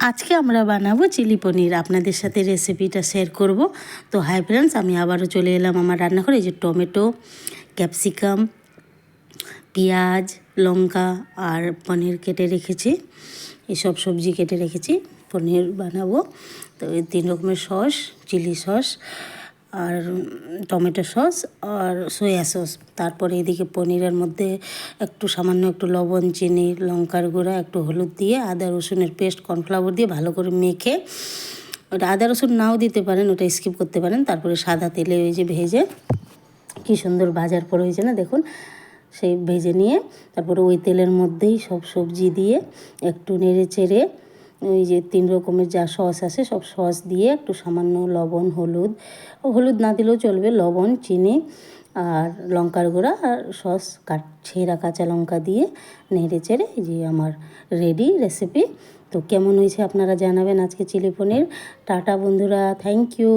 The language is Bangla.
আজকে আমরা বানাবো চিলি পনির, আপনাদের সাথে রেসিপিটা শেয়ার করব। তো হাই ফ্রেন্ডস, আমি আবারও চলে এলাম আমার রান্নাঘরে। এই যে টমেটো, ক্যাপসিকাম, পেঁয়াজ, লঙ্কা আর পনির কেটে রেখেছি, এসব সবজি কেটে রেখেছি, পনির বানাবো। তো এই 3 রকমের সস, চিলি সস আর টমেটো সস আর সয়া সস। তারপরে এদিকে পনিরের মধ্যে সামান্য একটু লবণ, চিনি, লঙ্কার গুঁড়া, একটু হলুদ দিয়ে আদা রসুনের পেস্ট, কর্নফ্লাওয়ার দিয়ে ভালো করে মেখে, ওটা আদা রসুন নাও দিতে পারেন, ওটা স্কিপ করতে পারেন। তারপরে সাদা তেলে ওই যে ভেজে কী সুন্দর ভাজার পর হয়েছে না দেখুন, সেই ভেজে নিয়ে তারপরে ওই তেলের মধ্যেই সব সবজি দিয়ে একটু নেড়ে চেড়ে ওই যে 3 রকমের যা সস আছে সব সস দিয়ে একটু সামান্য লবণ, হলুদ না দিলেও চলবে, লবণ, চিনি আর লঙ্কার গুঁড়া আর সস ছেঁড়া কাঁচা লঙ্কা দিয়ে নেড়ে চেড়ে এই যে আমার রেডি রেসিপি। তো কেমন হয়েছে আপনারা জানাবেন আজকে চিলি পনির। টাটা বন্ধুরা, থ্যাংক ইউ।